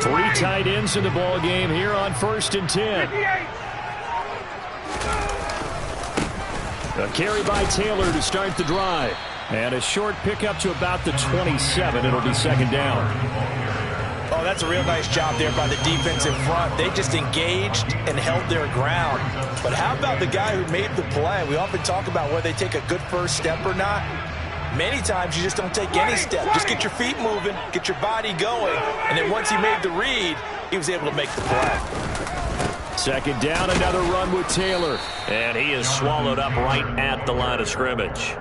Three tight ends in the ball game here on 1st and 10. A carry by Taylor to start the drive. And a short pickup to about the 27. It'll be 2nd down. Oh, that's a real nice job there by the defense in front. They just engaged and held their ground. But how about the guy who made the play? We often talk about whether they take a good first step or not. Many times you just don't take any step. Just get your feet moving, get your body going, and then once he made the read, he was able to make the play. 2nd down, another run with Taylor. And he is swallowed up right at the line of scrimmage.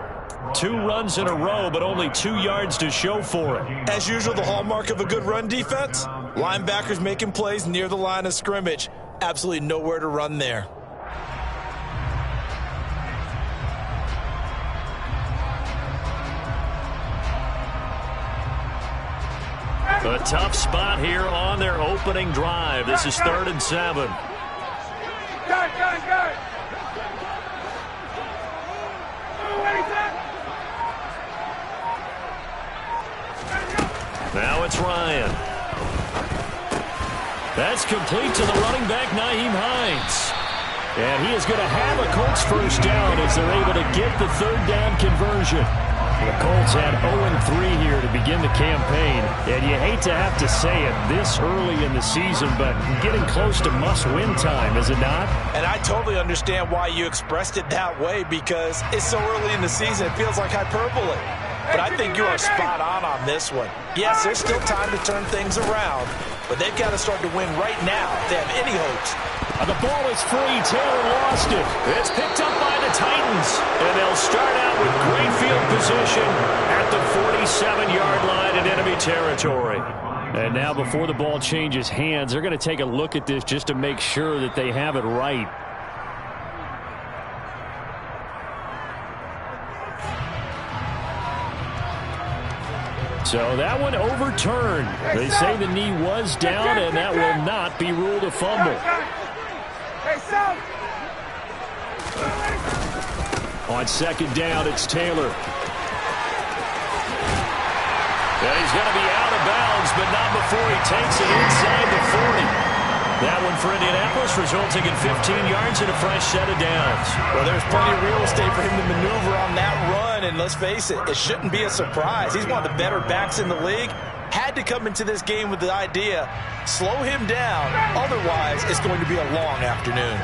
2 runs in a row, but only 2 yards to show for it. As usual, the hallmark of a good run defense, linebackers making plays near the line of scrimmage. Absolutely nowhere to run there. A tough spot here on their opening drive. This is 3rd and 7. Now it's Ryan. That's complete to the running back, Nyheim Hines. And he is going to have a Colts first down as they're able to get the 3rd down conversion. The Colts had 0-3 here to begin the campaign. And you hate to have to say it this early in the season, but getting close to must-win time, is it not? And I totally understand why you expressed it that way, because it's so early in the season, it feels like hyperbole. But I think you are spot on this one. Yes, there's still time to turn things around, but they've got to start to win right now if they have any hopes. And the ball is free. Taylor lost it. It's picked up by the Titans. And they'll start out with great field position at the 47-yard line in enemy territory. And now before the ball changes hands, they're going to take a look at this just to make sure that they have it right. So that one overturned. They say the knee was down, and that will not be ruled a fumble. On 2nd down, it's Taylor. And he's going to be out of bounds, but not before he takes it inside the 40. That one for Indianapolis, resulting in 15 yards and a fresh set of downs. Well, there's plenty of real estate for him to maneuver on that run, and let's face it, it shouldn't be a surprise. He's one of the better backs in the league. Had to come into this game with the idea, slow him down, otherwise it's going to be a long afternoon.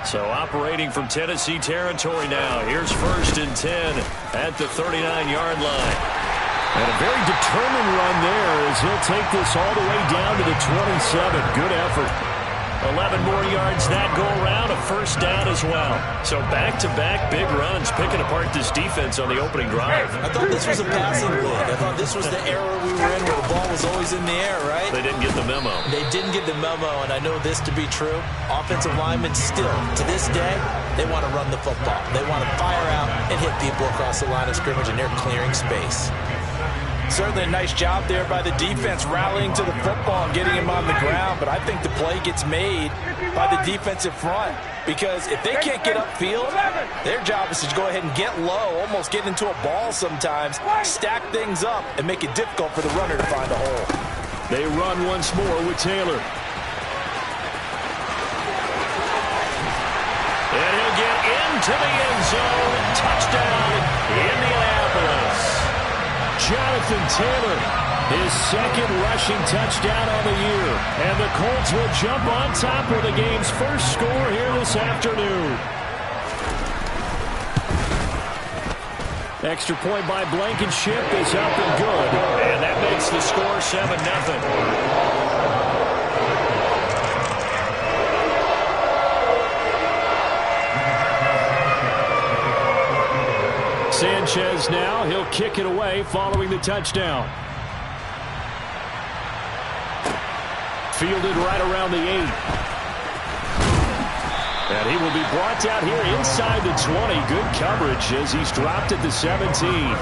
So operating from Tennessee territory now. Here's 1st and 10 at the 39-yard line. And a very determined run there as he'll take this all the way down to the 27. Good effort. 11 more yards that go around, a first down as well. So back-to-back big runs, picking apart this defense on the opening drive. I thought this was a passing league. I thought this was the era we were in where the ball was always in the air, right? They didn't get the memo. They didn't get the memo, and I know this to be true. Offensive linemen still, to this day, they want to run the football. They want to fire out and hit people across the line of scrimmage, and they're clearing space. Certainly a nice job there by the defense rallying to the football and getting him on the ground, but I think the play gets made by the defensive front, because if they can't get upfield, their job is to go ahead and get low, almost get into a ball sometimes, stack things up, and make it difficult for the runner to find a hole. They run once more with Taylor. And he'll get into the end zone. Touchdown, Indianapolis. Jonathan Taylor, his 2nd rushing touchdown on the year. And the Colts will jump on top with the game's first score here this afternoon. Extra point by Blankenship is up and good. And that makes the score 7-0. Sanchez now, he'll kick it away following the touchdown. Fielded right around the 8. And he will be brought down here inside the 20. Good coverage as he's dropped at the 17.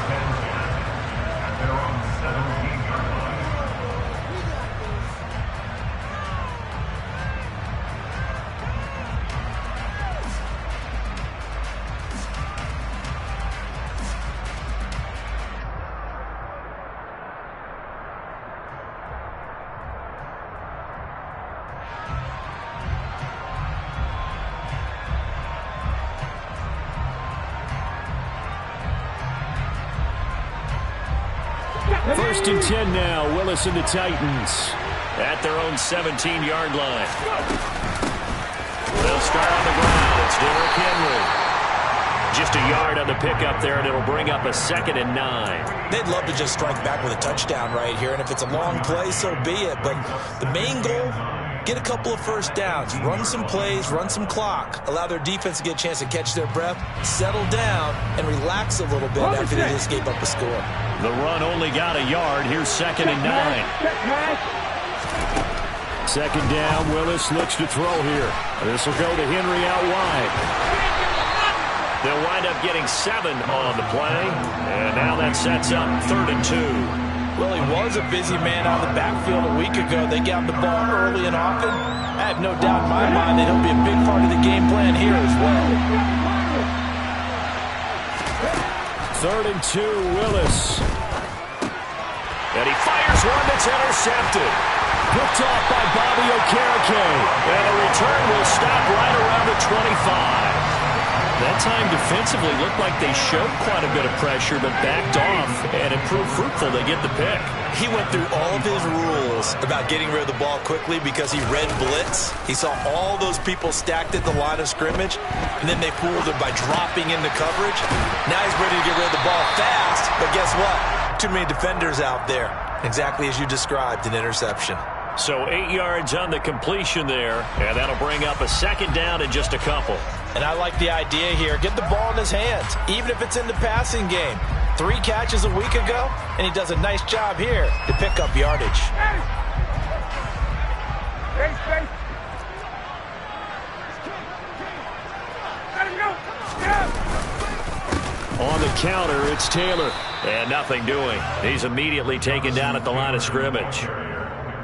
First and 10 now. Willis and the Titans at their own 17-yard line. They'll start on the ground. It's Derrick Henry. Just a yard on the pickup there, and it'll bring up a 2nd and 9. They'd love to just strike back with a touchdown right here, and if it's a long play, so be it. But the main goal, get a couple of first downs, run some plays, run some clock, allow their defense to get a chance to catch their breath, settle down, and relax a little bit after they just gave up a score. The run only got a yard. Here's 2nd and 9. 2nd down. Willis looks to throw here. This will go to Henry out wide. They'll wind up getting 7 on the play, and now that sets up 3rd and 2. Well, he was a busy man out of the backfield a week ago. They got the ball early and often. I have no doubt in my mind that he'll be a big part of the game plan here as well. 3rd and 2, Willis. And he fires one that's intercepted. Picked off by Bobby Okereke. And the return will stop right around the 25. That time defensively looked like they showed quite a bit of pressure but backed off and it proved fruitful. They get the pick. He went through all of his rules about getting rid of the ball quickly because he read blitz. He saw all those people stacked at the line of scrimmage, and then they fooled him by dropping into coverage. Now he's ready to get rid of the ball fast, but guess what? Too many defenders out there. Exactly as you described, an interception. So 8 yards on the completion there, and that'll bring up a 2nd down in just a couple. And I like the idea here. Get the ball in his hands, even if it's in the passing game. 3 catches a week ago, and he does a nice job here to pick up yardage. On the counter, it's Taylor. And nothing doing. He's immediately taken down at the line of scrimmage.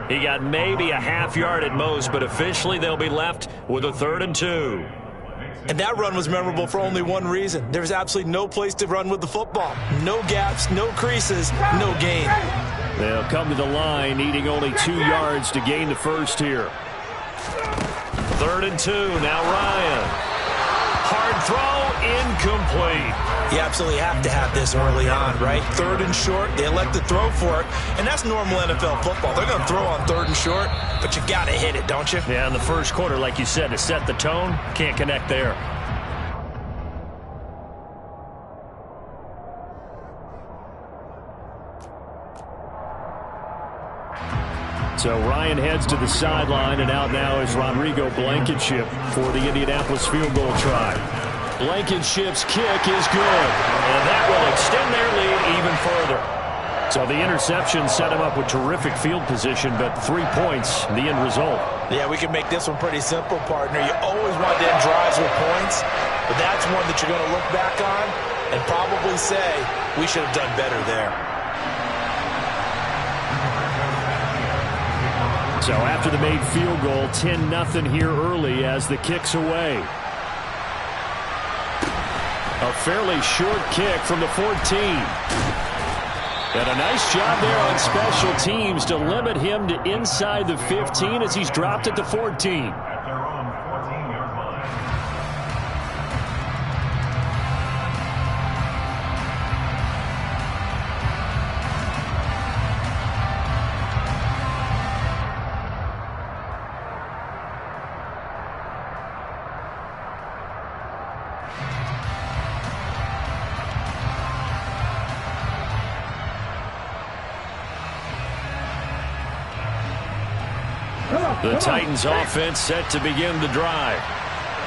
He got maybe a half yard at most, but officially they'll be left with a 3rd and 2. And that run was memorable for only one reason. There was absolutely no place to run with the football. No gaps, no creases, no gain. They'll come to the line, needing only 2 yards to gain the first here. 3rd and 2, now Ryan. Hard throw, incomplete. You absolutely have to have this early on, right? 3rd and short, they elect to throw for it, and that's normal NFL football. They're going to throw on 3rd and short, but you got to hit it, don't you? Yeah, in the first quarter, like you said, to set the tone, can't connect there. So Ryan heads to the sideline, and out now is Rodrigo Blankenship for the Indianapolis field goal try. Blankenship's kick is good, and that will extend their lead even further. So the interception set him up with terrific field position, but 3 points, the end result. Yeah, we can make this one pretty simple, partner. You always want to end drives with points, but that's one that you're going to look back on and probably say, we should have done better there. So after the made field goal, 10-0 here early as the kick's away. A fairly short kick from the 14. And a nice job there on special teams to limit him to inside the 15 as he's dropped at the 14. The Titans offense set to begin the drive.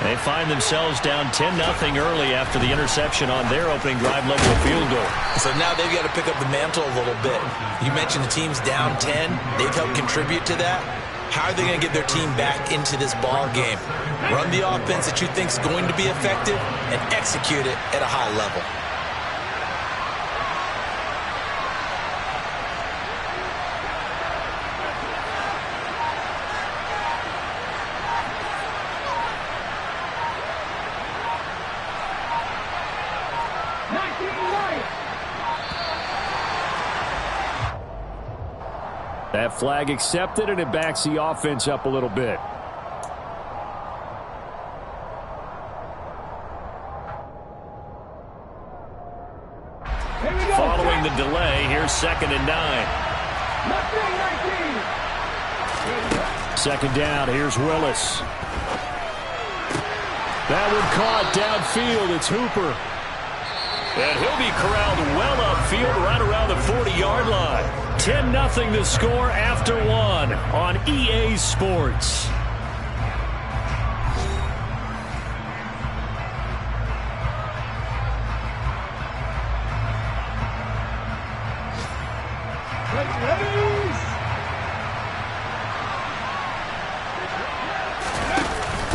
They find themselves down 10-0 early after the interception on their opening drive led to a field goal. So now they've got to pick up the mantle a little bit. You mentioned the team's down 10. They've helped contribute to that. How are they going to get their team back into this ball game? Run the offense that you think is going to be effective and execute it at a high level. That flag accepted, and it backs the offense up a little bit. Following avoiding the delay. Here's 2nd and 9. Second down. Here's Willis. That one caught downfield. It's Hooper. And he'll be corralled well upfield right around the 40-yard line. 10-0 the score after 1 on EA Sports.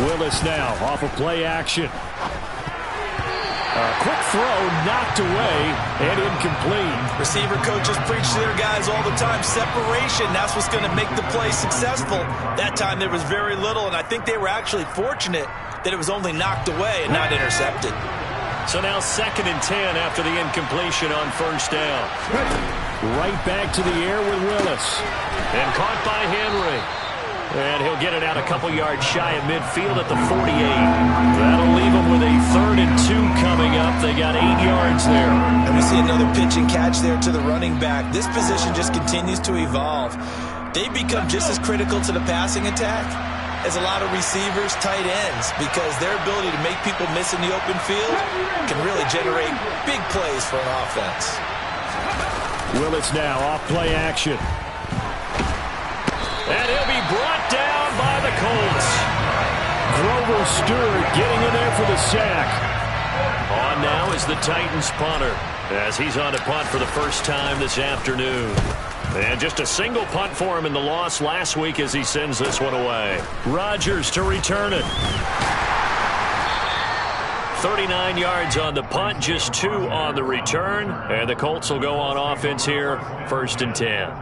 Willis now off of play action. Quick throw, knocked away, and incomplete. Receiver coaches preach to their guys all the time. Separation, that's what's going to make the play successful. That time there was very little, and I think they were actually fortunate that it was only knocked away and not intercepted. So now 2nd and 10 after the incompletion on first down. Right back to the air with Willis. And caught by Henry. And he'll get it out a couple yards shy of midfield at the 48. That'll leave them with a 3rd and 2 coming up. They got 8 yards there. And we see another pitch and catch there to the running back. This position just continues to evolve. They become just as critical to the passing attack as a lot of receivers, tight ends, because their ability to make people miss in the open field can really generate big plays for an offense. Willis now off play action. And he'll be brought down by the Colts. Grover Stewart getting in there for the sack. On now is the Titans punter as he's on to punt for the first time this afternoon. And just a single punt for him in the loss last week as he sends this one away. Rodgers to return it. 39 yards on the punt, just 2 on the return. And the Colts will go on offense here, 1st and 10.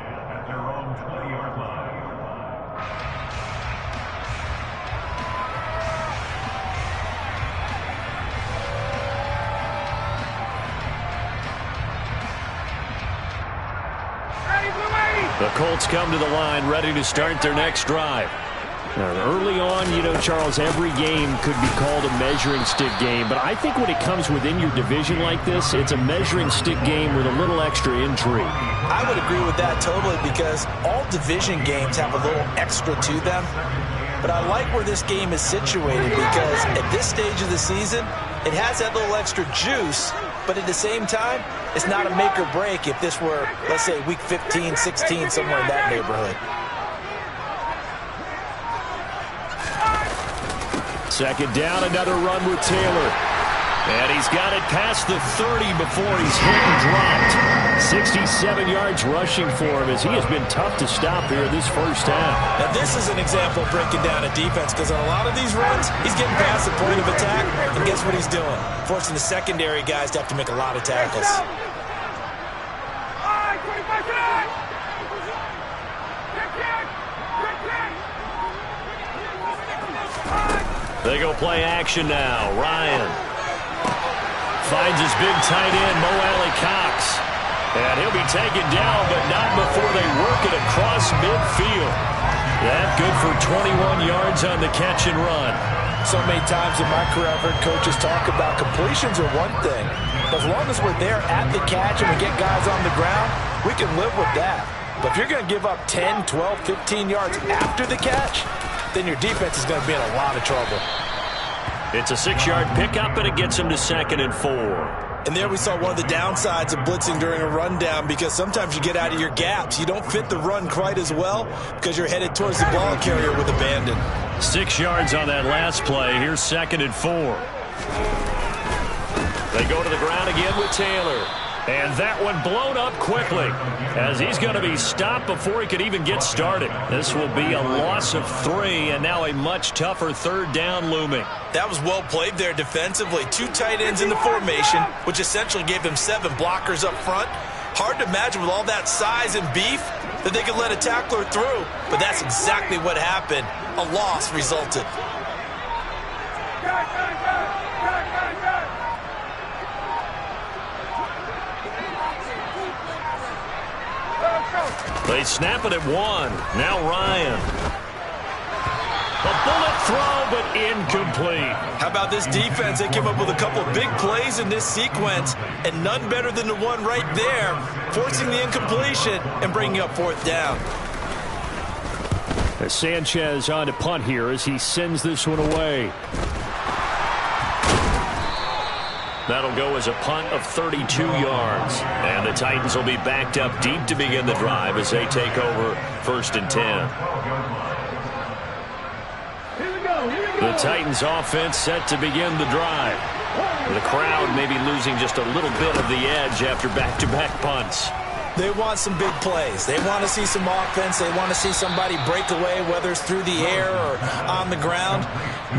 The Colts come to the line ready to start their next drive. Now, early on, you know, Charles, every game could be called a measuring stick game. But I think when it comes within your division like this, it's a measuring stick game with a little extra intrigue. I would agree with that totally because all division games have a little extra to them. But I like where this game is situated because at this stage of the season, it has that little extra juice. But at the same time, it's not a make or break if this were, let's say, week 15, 16, somewhere in that neighborhood. Second down, another run with Taylor. And he's got it past the 30 before he's hit and dropped. 67 yards rushing for him as he has been tough to stop here this first half. Now this is an example of breaking down a defense because on a lot of these runs, he's getting past the point of attack, and guess what he's doing? Forcing the secondary guys to have to make a lot of tackles. They go play action now. Ryan finds his big tight end, Mo Alley-Cox. And he'll be taken down, but not before they work it across midfield. That good for 21 yards on the catch and run. So many times in my career, I've heard coaches talk about completions are one thing. But as long as we're there at the catch and we get guys on the ground, we can live with that. But if you're going to give up 10, 12, 15 yards after the catch, then your defense is going to be in a lot of trouble. It's a 6-yard pickup, and it gets him to 2nd and 4. And there we saw one of the downsides of blitzing during a rundown because sometimes you get out of your gaps. You don't fit the run quite as well because you're headed towards the ball carrier with abandon. 6 yards on that last play. Here's 2nd and 4. They go to the ground again with Taylor. And that one blown up quickly as he's going to be stopped before he could even get started. This will be a loss of 3 and now a much tougher 3rd down looming. That was well played there defensively. 2 tight ends in the formation, which essentially gave them 7 blockers up front. Hard to imagine with all that size and beef that they could let a tackler through. But that's exactly what happened. A loss resulted. They snap it at 1. Now Ryan. A bullet throw, but incomplete. How about this defense? They came up with a couple big plays in this sequence, and none better than the one right there, forcing the incompletion and bringing up fourth down. As Sanchez on to punt here as he sends this one away. That'll go as a punt of 32 yards. And the Titans will be backed up deep to begin the drive as they take over 1st and 10. The Titans offense set to begin the drive. The crowd maybe losing just a little bit of the edge after back-to-back punts. They want some big plays. They want to see some offense. They want to see somebody break away, whether it's through the air or on the ground.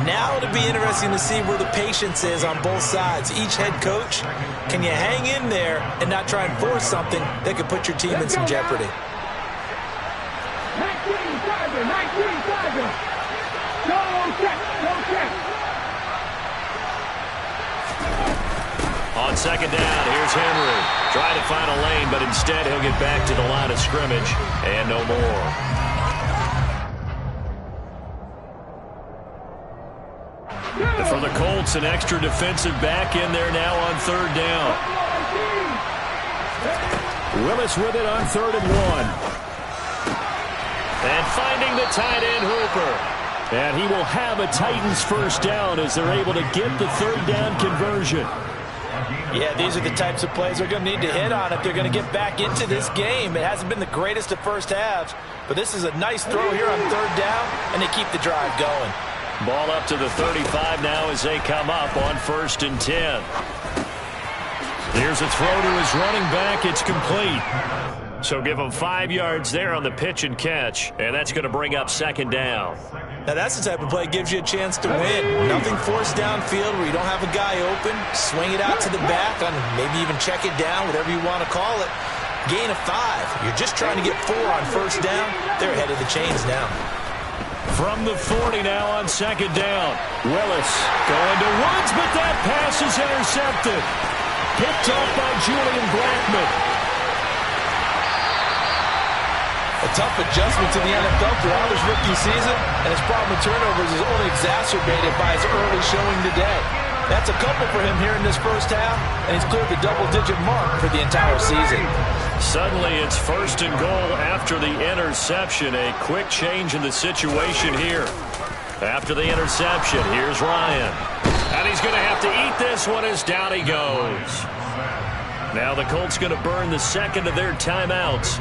Now it'll be interesting to see where the patience is on both sides. Each head coach, can you hang in there and not try and force something that could put your team in some jeopardy? 19 Tiger. Go check. On second down, here's Henry. Trying to find a lane, but instead he'll get back to the line of scrimmage and no more. For the Colts, an extra defensive back in there now on 3rd down. Willis with it on 3rd and 1. And finding the tight end Hooper. And he will have a Titans first down as they're able to get the 3rd down conversion. Yeah, these are the types of plays they're going to need to hit on if they're going to get back into this game. It hasn't been the greatest of first halves, but this is a nice throw here on 3rd down, and they keep the drive going. Ball up to the 35 now as they come up on 1st and 10. Here's a throw to his running back. It's complete. So give him 5 yards there on the pitch and catch, and that's going to bring up 2nd down. Now that's the type of play that gives you a chance to win. Nothing forced downfield where you don't have a guy open. Swing it out to the back, on maybe even check it down, whatever you want to call it. Gain of 5. You're just trying to get 4 on 1st down. They're ahead of the chains now. From the 40 now on 2nd down. Willis going to Woods, but that pass is intercepted. Picked off by Julian Blackmon. A tough adjustment to the NFL throughout his rookie season, and his problem with turnovers is only exacerbated by his early showing today. That's a couple for him here in this first half, and he's cleared the double-digit mark for the entire season. Suddenly it's 1st and goal after the interception. A quick change in the situation here. After the interception, here's Ryan. And he's going to have to eat this one as down he goes. Now the Colts going to burn the 2nd of their timeouts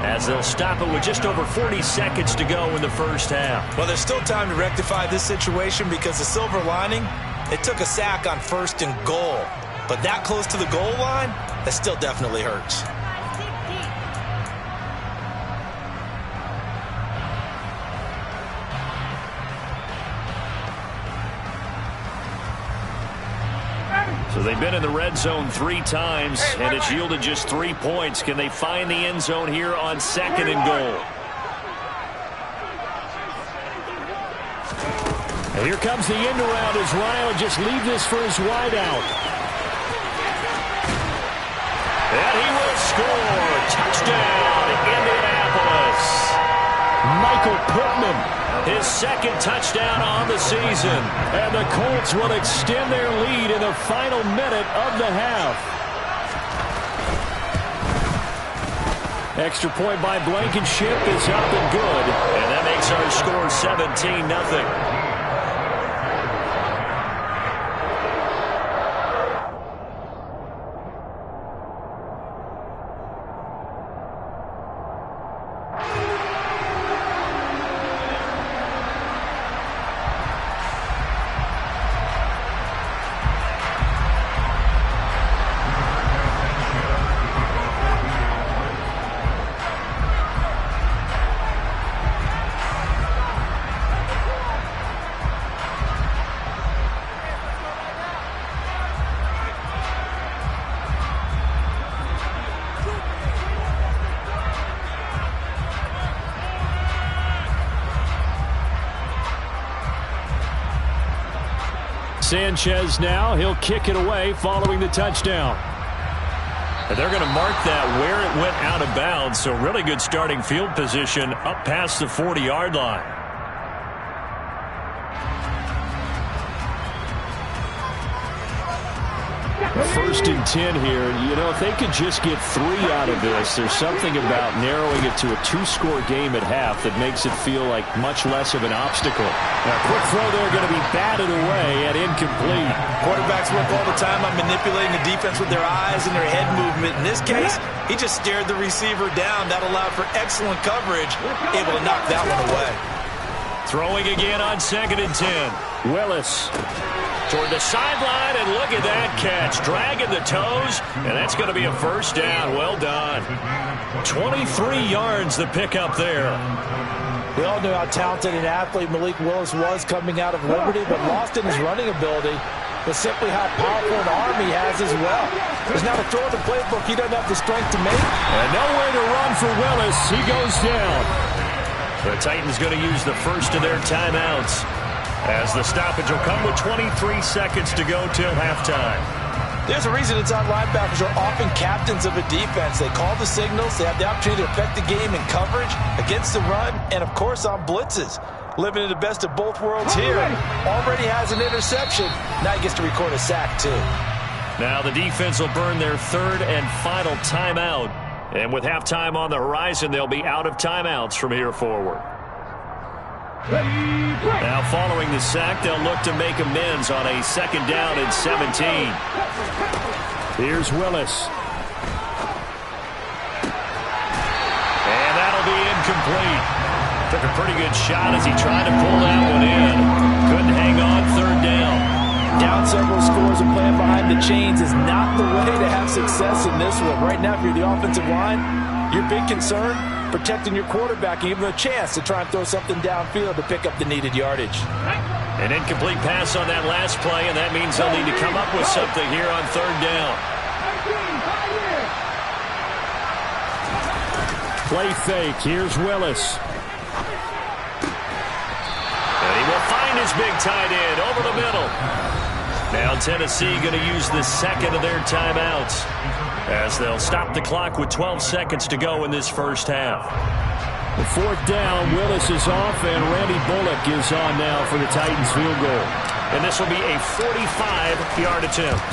as they'll stop it with just over 40 seconds to go in the first half. Well, there's still time to rectify this situation because the silver lining, it took a sack on 1st and goal. But that close to the goal line, that still definitely hurts. So they've been in the red zone 3 times, and it's yielded just 3 points. Can they find the end zone here on 2nd and goal? And here comes the end around as Ryan will just leave this for his wideout. And he will score. Touchdown, Indianapolis. Michael Pittman. His 2nd touchdown on the season. And the Colts will extend their lead in the final minute of the half. Extra point by Blankenship is up and good. And that makes our score 17-0. Sanchez now, he'll kick it away following the touchdown. And they're going to mark that where it went out of bounds, so really good starting field position up past the 40-yard line. 1st and 10 here. You know, if they could just get 3 out of this, there's something about narrowing it to a 2-score game at half that makes it feel like much less of an obstacle. Now, quick throw there going to be batted away and incomplete. Quarterbacks work all the time on manipulating the defense with their eyes and their head movement. In this case, he just stared the receiver down. That allowed for excellent coverage, able to knock that one away. Throwing again on 2nd and 10. Willis toward the sideline, and look at that catch. Dragging the toes, and that's going to be a 1st down. Well done. 23 yards the pickup there. We all knew how talented an athlete Malik Willis was coming out of Liberty, but lost in his running ability was simply how powerful an arm he has as well. There's not a throw in the playbook he doesn't have the strength to make. And nowhere to run for Willis. He goes down. The Titans going to use the first of their timeouts, as the stoppage will come with 23 seconds to go till halftime. There's a reason inside linebackers are often captains of a defense. They call the signals. They have the opportunity to affect the game in coverage, against the run, and, of course, on blitzes. Living in the best of both worlds here. Already has an interception. Now he gets to record a sack, too. Now the defense will burn their 3rd and final timeout. And with halftime on the horizon, they'll be out of timeouts from here forward. Now following the sack, they'll look to make amends on a 2nd down and 17. Here's Willis. And that'll be incomplete. Took a pretty good shot as he tried to pull that one in. Couldn't hang on 3rd down. Down several scores and playing behind the chains is not the way to have success in this one. Right now, if you're the offensive line, your big concern, protecting your quarterback and giving him a chance to try and throw something downfield to pick up the needed yardage. An incomplete pass on that last play, and that means they'll need to come up with something here on 3rd down. Play fake. Here's Willis. And he will find his big tight end over the middle. Now Tennessee going to use the 2nd of their timeouts, as they'll stop the clock with 12 seconds to go in this 1st half. The 4th down, Willis is off, and Randy Bullock is on now for the Titans field goal. And this will be a 45-yard attempt.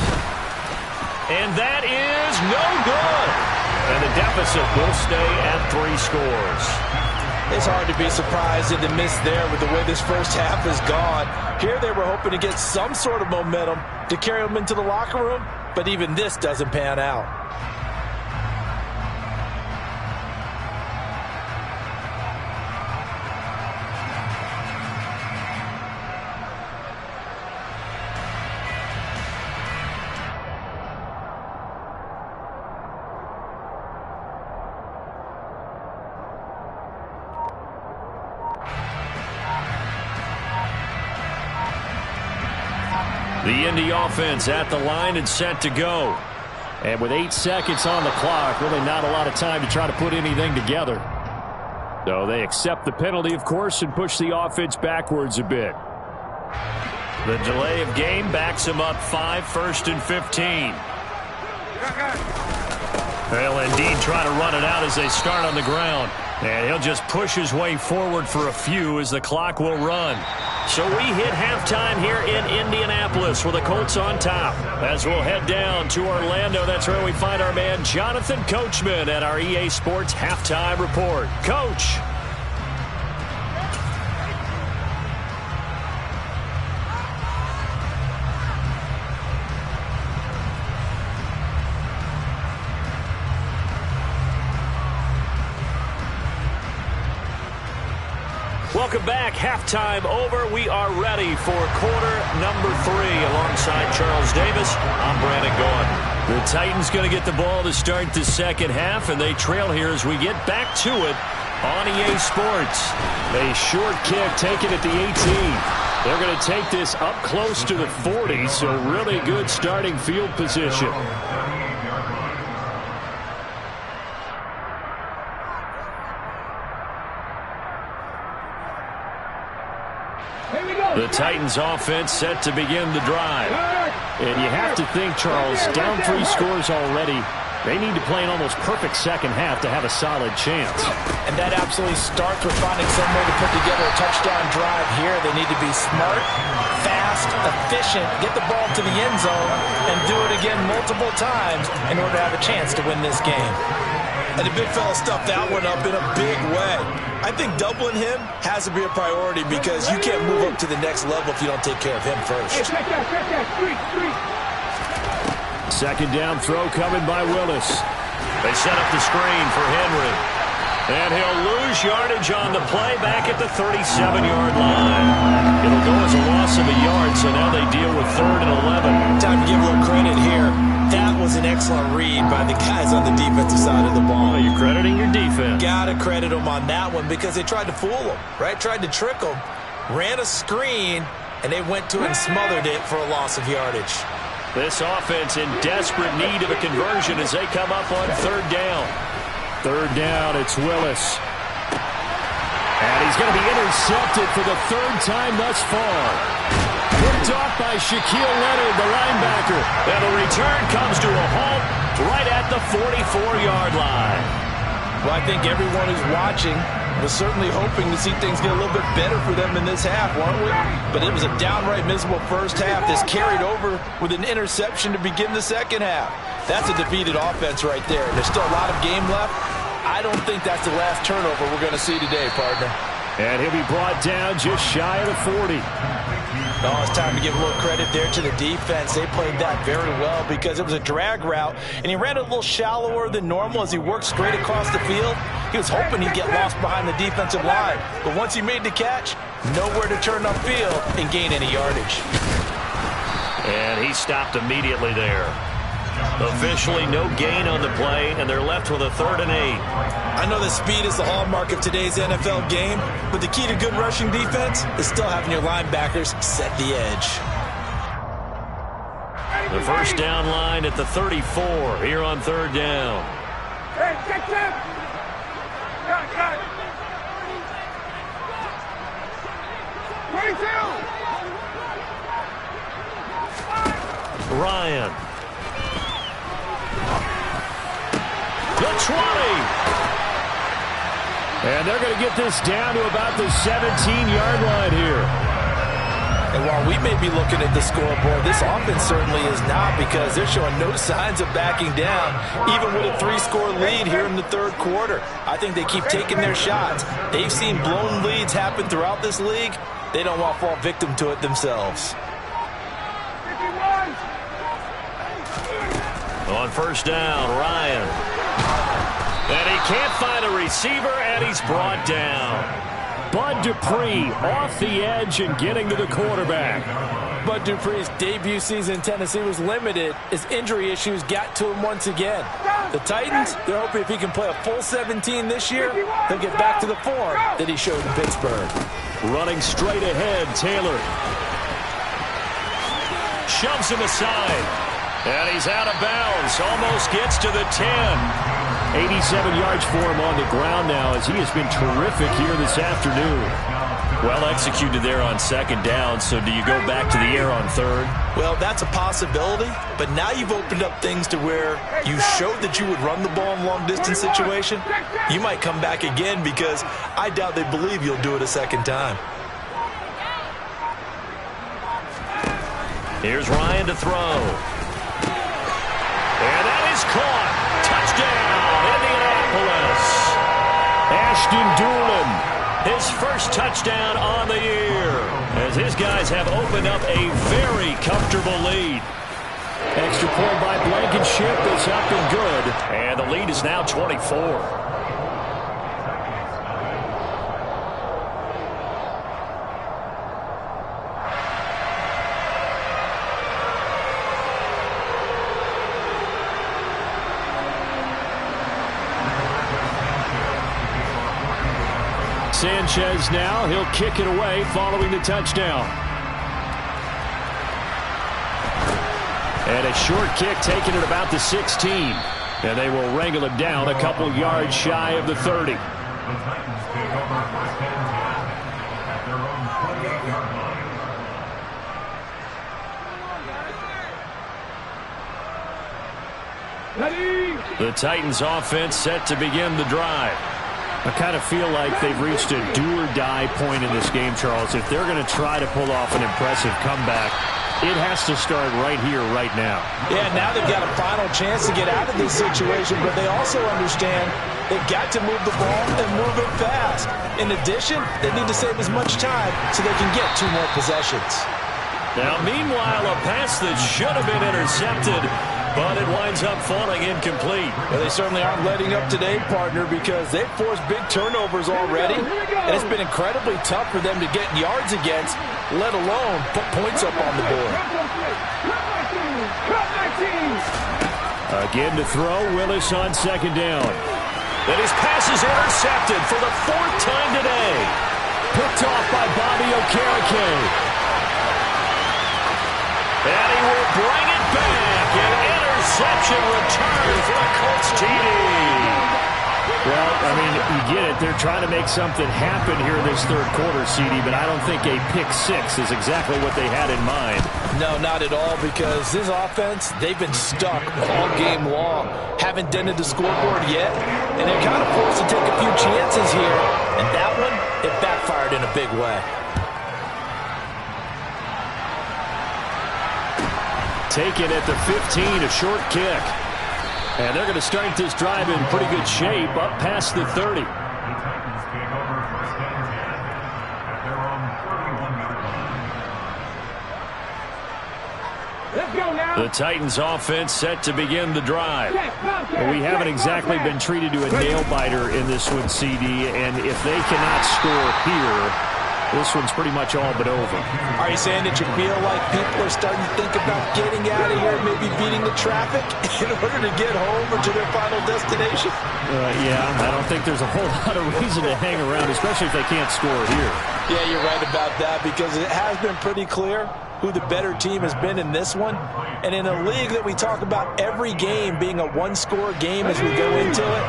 And that is no good. And the deficit will stay at 3 scores. It's hard to be surprised at the miss there with the way this 1st half has gone. Here they were hoping to get some sort of momentum to carry them into the locker room, but even this doesn't pan out. The Indy offense at the line and set to go. And with 8 seconds on the clock, really not a lot of time to try to put anything together. So they accept the penalty, of course, and push the offense backwards a bit. The delay of game backs him up 5, 1st and 15. They'll indeed try to run it out as they start on the ground. And he'll just push his way forward for a few as the clock will run. So we hit halftime here in Indianapolis with the Colts on top. As we'll head down to Orlando, that's where we find our man Jonathan Coachman at our EA Sports Halftime Report. Coach. Welcome back. Halftime over. We are ready for quarter number 3. Alongside Charles Davis, I'm Brandon Gaudin. The Titans going to get the ball to start the 2nd half, and they trail here as we get back to it on EA Sports. A short kick taken at the 18. They're going to take this up close to the 40, so really good starting field position. The Titans offense set to begin the drive. And you have to think, Charles, down 3 scores already. They need to play an almost perfect second half to have a solid chance. And that absolutely starts with finding some way to put together a touchdown drive here. They need to be smart, fast, efficient, get the ball to the end zone, and do it again multiple times in order to have a chance to win this game. And the big fella stuffed that one up in a big way. I think doubling him has to be a priority because you can't move up to the next level if you don't take care of him first. Second down throw coming by Willis. They set up the screen for Henry. And he'll lose yardage on the play back at the 37-yard line. It'll go as a loss of a yard, so now they deal with 3rd and 11. Time to give a little credit here. That was an excellent read by the guys on the defensive side of the ball. Oh, you're crediting your defense. Gotta credit them on that one because they tried to fool them, right? Tried to trick them, ran a screen, and they went to it and smothered it for a loss of yardage. This offense in desperate need of a conversion as they come up on 3rd down. 3rd down, it's Willis. And he's going to be intercepted for the 3rd time thus far. Picked off by Shaquille Leonard, the linebacker. And the return comes to a halt right at the 44-yard line. Well, I think everyone who's watching was certainly hoping to see things get a little bit better for them in this half, weren't we? But it was a downright miserable first half. This carried over with an interception to begin the second half. That's a defeated offense right there. There's still a lot of game left. I don't think that's the last turnover we're going to see today, partner. And he'll be brought down just shy of the 40. Oh, it's time to give a little credit there to the defense. They played that very well because it was a drag route, and he ran it a little shallower than normal as he worked straight across the field. He was hoping he'd get lost behind the defensive line, but once he made the catch, nowhere to turn upfield and gain any yardage. And he stopped immediately there. Officially no gain on the play, and they're left with a 3rd and 8. I know that speed is the hallmark of today's NFL game, but the key to good rushing defense is still having your linebackers set the edge. The first down line at the 34 here on 3rd down. Hey, check them! Cut! 22! Ryan. The 20. And they're going to get this down to about the 17-yard line here. And while we may be looking at the scoreboard, this offense certainly is not because they're showing no signs of backing down, even with a 3-score lead here in the 3rd quarter. I think they keep taking their shots. They've seen blown leads happen throughout this league. They don't want to fall victim to it themselves. 51. On first down, Ryan. And he can't find a receiver, and he's brought down. Bud Dupree off the edge and getting to the quarterback. Bud Dupree's debut season in Tennessee was limited as injury issues got to him once again. The Titans, they're hoping if he can play a full 17 this year, he'll get back to the form that he showed in Pittsburgh. Running straight ahead, Taylor. Shoves him aside. And he's out of bounds. Almost gets to the 10. 87 yards for him on the ground now as he has been terrific here this afternoon. Well executed there on 2nd down, so do you go back to the air on 3rd? Well, that's a possibility, but now you've opened up things to where you showed that you would run the ball in long-distance situation. You might come back again because I doubt they believe you'll do it a 2nd time. Here's Ryan to throw. And that is caught. Touchdown, Indianapolis. Ashton Doolin, his first touchdown on the year, as his guys have opened up a very comfortable lead. Extra point by Blankenship is up and good, and the lead is now 24. Sanchez now, he'll kick it away following the touchdown. And a short kick taken at about the 16. And they will wrangle him down a couple yards shy of the 30. Ready, The Titans offense set to begin the drive. I kind of feel like they've reached a do-or-die point in this game, Charles. If they're going to try to pull off an impressive comeback, it has to start right here, right now. Yeah, now they've got a final chance to get out of this situation, but they also understand they've got to move the ball and move it fast. In addition, they need to save as much time so they can get 2 more possessions. Now, meanwhile, a pass that should have been intercepted, but it winds up falling incomplete. Well, they certainly aren't letting up today, partner, because they've forced big turnovers already, and it's been incredibly tough for them to get yards against, let alone put points up on the board. Again to throw, Willis on second down. And his pass is intercepted for the 4th time today. Picked off by Bobby Okereke. And he will bring it back. An interception return for the Colts TD. Well, I mean, you get it. They're trying to make something happen here in this third quarter, CD, but I don't think a pick-6 is exactly what they had in mind. No, not at all, because this offense, they've been stuck all game long. Haven't dented the scoreboard yet, and they're kind of forced to take a few chances here. And that one, it backfired in a big way. Taken at the 15, a short kick. And they're going to start this drive in pretty good shape, up past the 30. Let's go now. The Titans offense set to begin the drive. Well, we haven't exactly been treated to a nail-biter in this one, CD, and if they cannot score here, this one's pretty much all but over. Are you saying that you feel like people are starting to think about getting out of here, maybe beating the traffic in order to get home or to their final destination? Yeah, I don't think there's a whole lot of reason to hang around, especially if they can't score here. Yeah, you're right about that, because it has been pretty clear who the better team has been in this one. And in a league that we talk about every game being a one-score game as we go into it,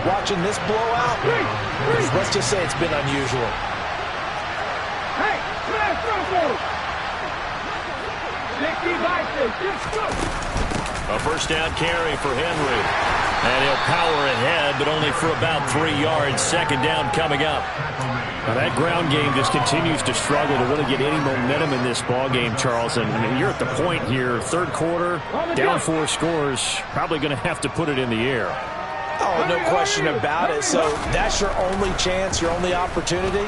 watching this blowout, let's just say it's been unusual. A first down carry for Henry. And he'll power ahead, but only for about 3 yards. Second down coming up. Now that ground game just continues to struggle to really get any momentum in this ball game, Charles. And I mean, you're at the point here, third quarter, down 4 scores, probably going to have to put it in the air. Oh, no question about it. So that's your only chance, your only opportunity.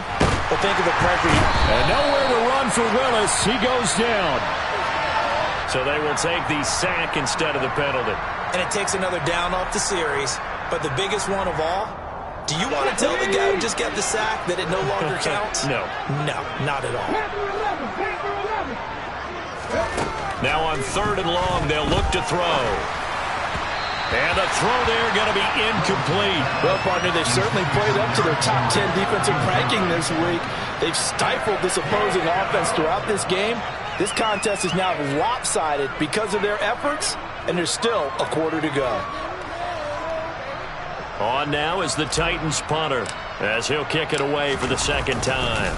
But think of the pressure. And nowhere to run for Willis. He goes down. So they will take the sack instead of the penalty. And it takes another down off the series. But the biggest one of all, do you want to tell the guy who just got the sack that it no longer counts? No. No, not at all. Now on 3rd and long, they'll look to throw. And a throw there going to be incomplete. Well, partner, they've certainly played up to their top 10 defensive ranking this week. They've stifled this opposing offense throughout this game. This contest is now lopsided because of their efforts, and there's still a quarter to go. On now is the Titans punter, as he'll kick it away for the 2nd time.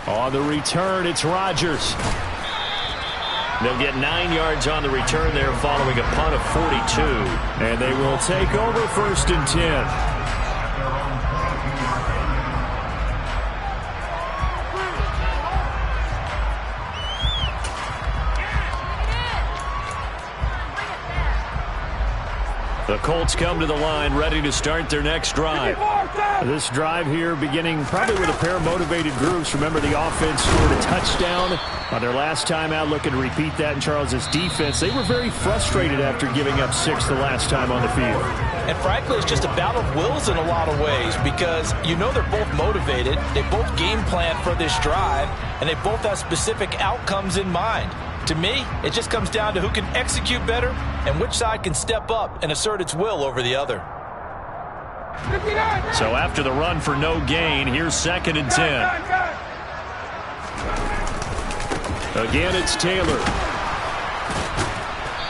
On the return, it's Rodgers. They'll get 9 yards on the return there following a punt of 42. And they will take over 1st and 10. The Colts come to the line ready to start their next drive. This drive here beginning probably with a pair of motivated groups. Remember, the offense scored a touchdown on their last time out, looking to repeat that in Charles's defense. They were very frustrated after giving up 6 the last time on the field. And frankly, it's just a battle of wills in a lot of ways, because you know they're both motivated. They both game plan for this drive, and they both have specific outcomes in mind. To me, it just comes down to who can execute better and which side can step up and assert its will over the other. So after the run for no gain, here's 2nd and 10. Again, it's Taylor.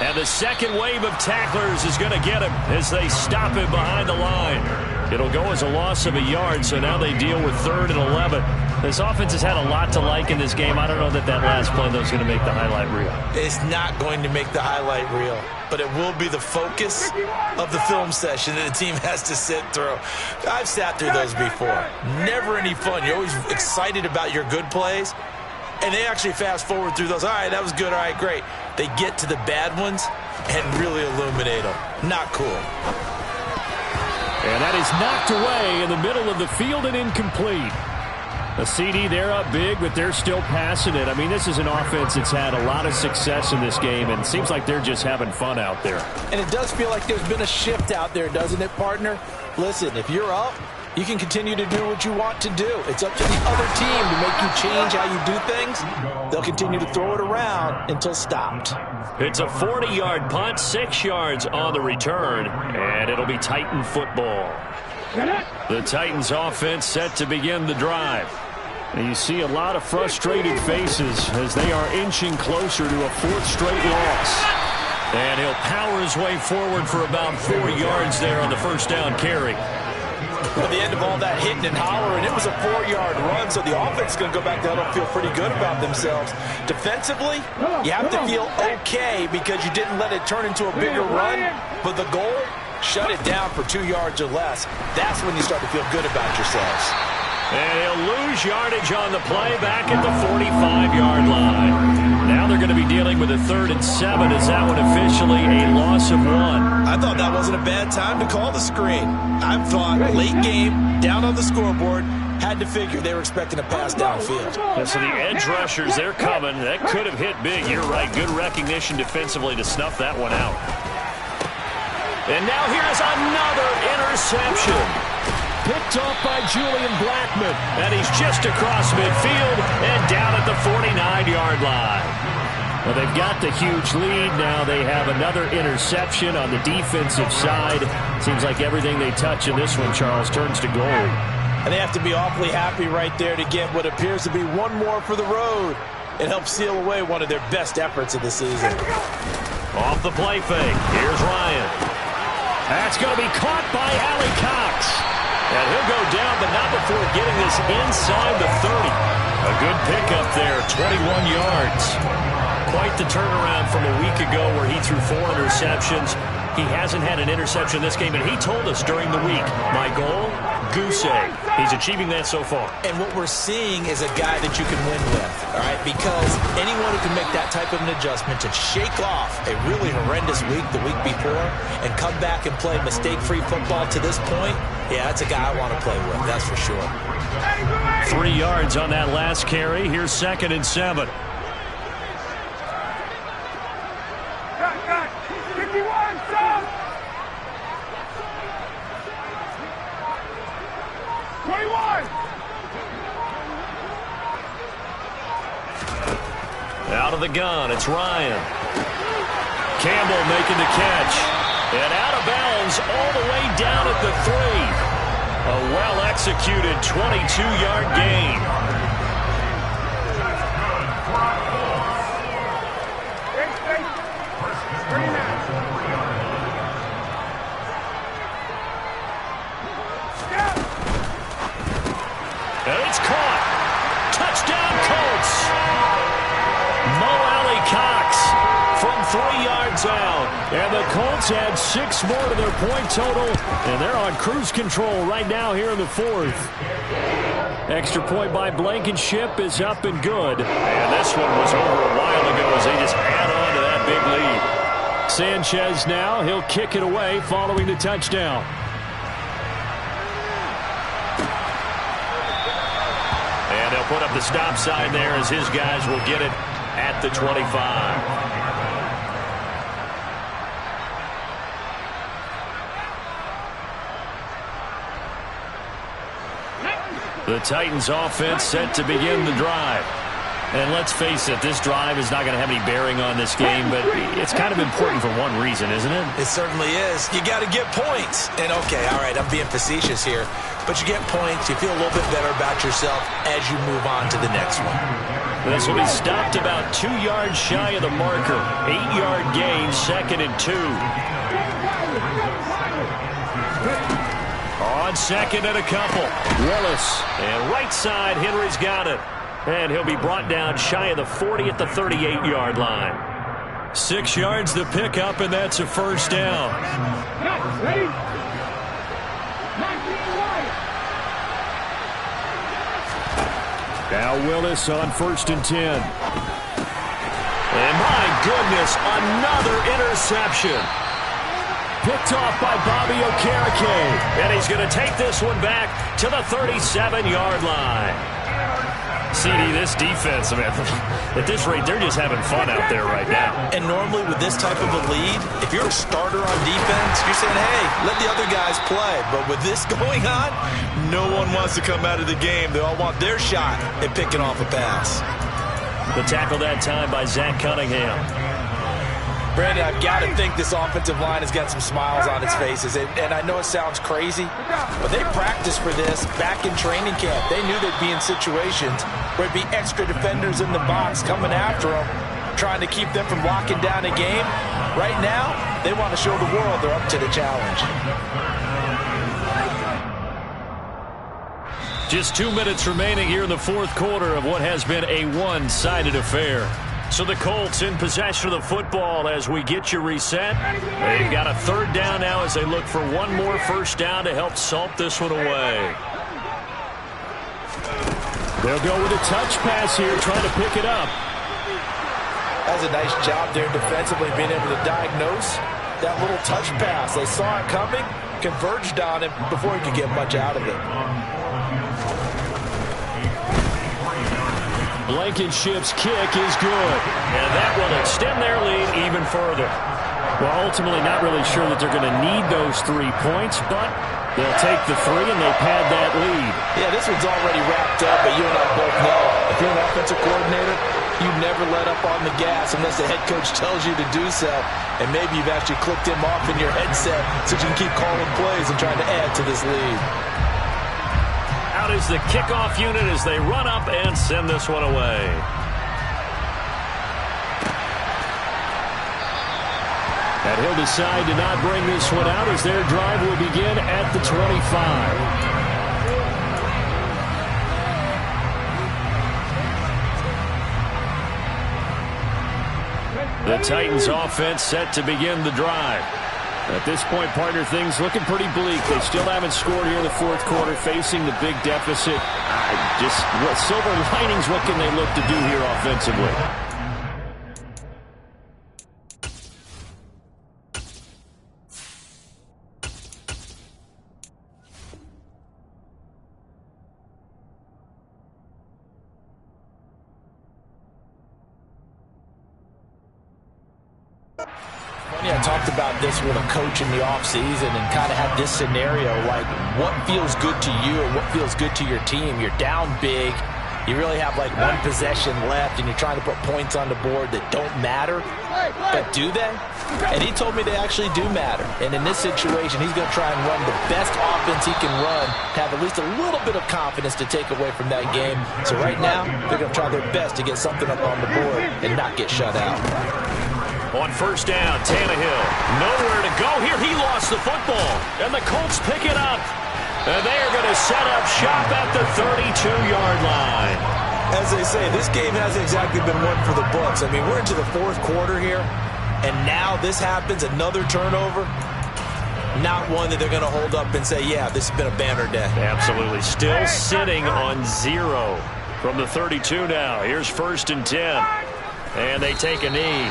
And the second wave of tacklers is going to get him as they stop him behind the line. It'll go as a loss of a yard, so now they deal with 3rd and 11. This offense has had a lot to like in this game. I don't know that last play, though, is going to make the highlight reel. It's not going to make the highlight reel, but it will be the focus of the film session that the team has to sit through. I've sat through those before. Never any fun. You're always excited about your good plays, and they actually fast forward through those. All right, that was good. All right, great. They get to the bad ones and really illuminate them. Not cool. And that is knocked away in the middle of the field and incomplete. A CD, they're up big, but they're still passing it. I mean, this is an offense that's had a lot of success in this game, and it seems like they're just having fun out there. And it does feel like there's been a shift out there, doesn't it, partner? Listen, if you're up, you can continue to do what you want to do. It's up to the other team to make you change how you do things. They'll continue to throw it around until stopped. It's a 40-yard punt, 6 yards on the return, and it'll be Titan football. The Titans offense set to begin the drive. And you see a lot of frustrated faces as they are inching closer to a 4th straight loss. And he'll power his way forward for about 4 yards there on the first down carry. At the end of all that hitting and hollering, it was a 4-yard run, so the offense is going to go back down and feel pretty good about themselves. Defensively, you have to feel okay because you didn't let it turn into a bigger run, but the goal, shut it down for 2 yards or less. That's when you start to feel good about yourselves. And he'll lose yardage on the play back at the 45-yard line. Now they're going to be dealing with a 3rd and 7. Is that one officially a loss of 1? I thought that wasn't a bad time to call the screen. I thought late game, down on the scoreboard, had to figure they were expecting a pass downfield. And so the edge rushers, they're coming. That could have hit big. You're right. Good recognition defensively to snuff that one out. And now here's another interception. Picked off by Julian Blackman. And he's just across midfield and down at the 49-yard line. Well, they've got the huge lead. Now they have another interception on the defensive side. Seems like everything they touch in this one, Charles, turns to gold. And they have to be awfully happy right there to get what appears to be one more for the road. It helps seal away one of their best efforts of the season. Off the play fake. Here's Ryan. That's going to be caught by Allie Cox. And he'll go down, but not before getting this inside the 30. A good pickup there, 21 yards. Quite the turnaround from a week ago where he threw 4 interceptions. He hasn't had an interception this game, and he told us during the week, my goal, goose egg. He's achieving that so far. And what we're seeing is a guy that you can win with, all right? Because anyone who can make that type of an adjustment and shake off a really horrendous week the week before and come back and play mistake-free football to this point, yeah, that's a guy I want to play with, that's for sure. 3 yards on that last carry. Here's 2nd and 7. Out of the gun, it's Ryan. Campbell making the catch. And out of bounds all the way down at the 3. A well-executed 22-yard gain. And it's caught. Touchdown, Colts. Cox from 3 yards out. And the Colts add 6 more to their point total, and they're on cruise control right now here in the 4th. Extra point by Blankenship is up and good. And this one was over a while ago as they just add on to that big lead. Sanchez now, he'll kick it away following the touchdown. And they'll put up the stop sign there as his guys will get it at the 25. The Titans offense set to begin the drive. And let's face it, this drive is not going to have any bearing on this game, but it's kind of important for one reason, isn't it? It certainly is. You got to get points. And okay, all right, I'm being facetious here, but you get points, you feel a little bit better about yourself as you move on to the next one. This will be stopped about 2 yards shy of the marker. 8-yard gain, 2nd and 2. On second and a couple. Willis. And right side, Henry's got it. And he'll be brought down shy of the 40 at the 38-yard line. 6 yards to pick up, and that's a first down. Ready? Now Willis on 1st and 10. And my goodness, another interception. Picked off by Bobby Okereke. And he's going to take this one back to the 37-yard line. CD, this defense, man, at this rate, they're just having fun out there right now. And normally with this type of a lead, if you're a starter on defense, you're saying, hey, let the other guys play. But with this going on, no one wants to come out of the game. They all want their shot at picking off a pass. The tackle that time by Zach Cunningham. Brandon, I've got to think this offensive line has got some smiles on its faces. And I know it sounds crazy, but they practiced for this back in training camp. They knew they'd be in situations where it'd be extra defenders in the box coming after them, trying to keep them from locking down a game. Right now, they want to show the world they're up to the challenge. Just 2 minutes remaining here in the fourth quarter of what has been a one-sided affair. So the Colts in possession of the football as we get you reset. They've got a third down now as they look for one more first down to help salt this one away. They'll go with a touch pass here, trying to pick it up. That's a nice job there defensively, being able to diagnose that little touch pass. They saw it coming, converged on him before he could get much out of it. Blankenship's kick is good. And that will extend their lead even further. Well, ultimately not really sure that they're going to need those 3 points, but they'll take the 3 and they pad that lead. Yeah, this one's already wrapped up, but you and I both know if you're an offensive coordinator, you never let up on the gas unless the head coach tells you to do so. And maybe you've actually clicked him off in your headset so you can keep calling plays and trying to add to this lead. Out is the kickoff unit as they run up and send this one away. And he'll decide to not bring this one out as their drive will begin at the 25. The Titans offense set to begin the drive. At this point, partner, things looking pretty bleak. They still haven't scored here in the fourth quarter, facing the big deficit. Just what silver linings, what can they look to do here offensively? I talked about this with a coach in the offseason and kind of had this scenario, like what feels good to you and what feels good to your team. You're down big. You really have like one possession left, and you're trying to put points on the board that don't matter. But do they? And he told me they actually do matter. And in this situation, he's going to try and run the best offense he can run to have at least a little bit of confidence to take away from that game. So right now, they're going to try their best to get something up on the board and not get shut out. On first down, Tannehill, nowhere to go here. He lost the football, and the Colts pick it up. And they are going to set up shop at the 32-yard line. As they say, this game hasn't exactly been one for the books. I mean, we're into the fourth quarter here, and now this happens, another turnover. Not one that they're going to hold up and say, yeah, this has been a banner day. Absolutely. Still sitting on 0 from the 32 now. Here's 1st and 10. And they take a knee.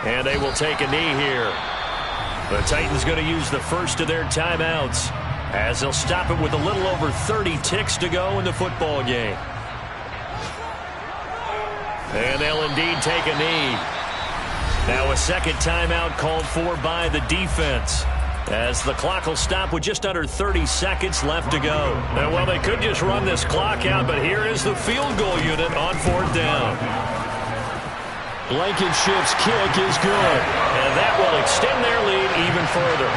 And they will take a knee here. The Titans going to use the first of their timeouts as they'll stop it with a little over 30 ticks to go in the football game. And they'll indeed take a knee. Now a second timeout called for by the defense as the clock will stop with just under 30 seconds left to go. And well, they could just run this clock out, but here is the field goal unit on 4th down. Blankenship's kick is good, and that will extend their lead even further.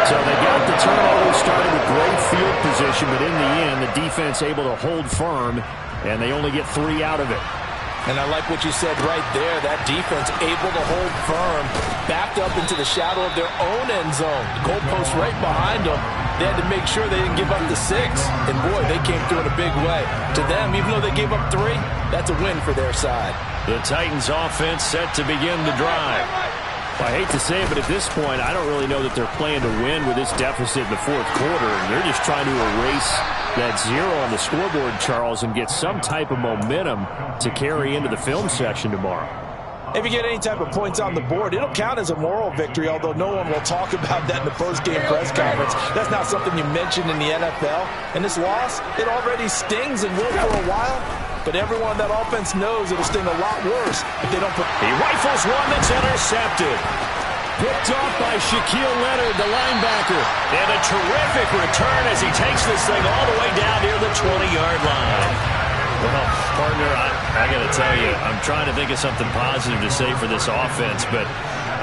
So they got the turnover started with great field position, but in the end, the defense able to hold firm and they only get 3 out of it. And I like what you said right there. That defense able to hold firm, backed up into the shadow of their own end zone. The goalpost right behind them. They had to make sure they didn't give up the 6. And, boy, they came through in a big way. To them, even though they gave up 3, that's a win for their side. The Titans offense set to begin the drive. Well, I hate to say it, but at this point, I don't really know that they're playing to win with this deficit in the fourth quarter. And they're just trying to erase that 0 on the scoreboard, Charles, and get some type of momentum to carry into the film section tomorrow. If you get any type of points on the board, it'll count as a moral victory, although no one will talk about that in the post-game press conference. That's not something you mentioned in the NFL. And this loss, it already stings and will for a while. But everyone on that offense knows it'll sting a lot worse if they don't put... He rifles one that's intercepted. Picked off by Shaquille Leonard, the linebacker. And a terrific return as he takes this thing all the way down near the 20-yard line. Well, partner, I got to tell you, I'm trying to think of something positive to say for this offense, but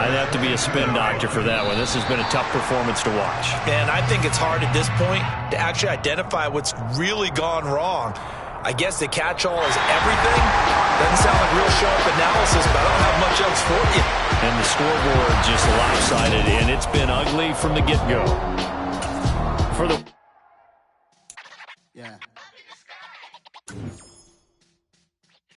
I'd have to be a spin doctor for that one. This has been a tough performance to watch. And I think it's hard at this point to actually identify what's really gone wrong. I guess the catch-all is everything. Doesn't sound like real sharp analysis, but I don't have much else for you. And the scoreboard just lopsided, and it's been ugly from the get-go. For the... Yeah.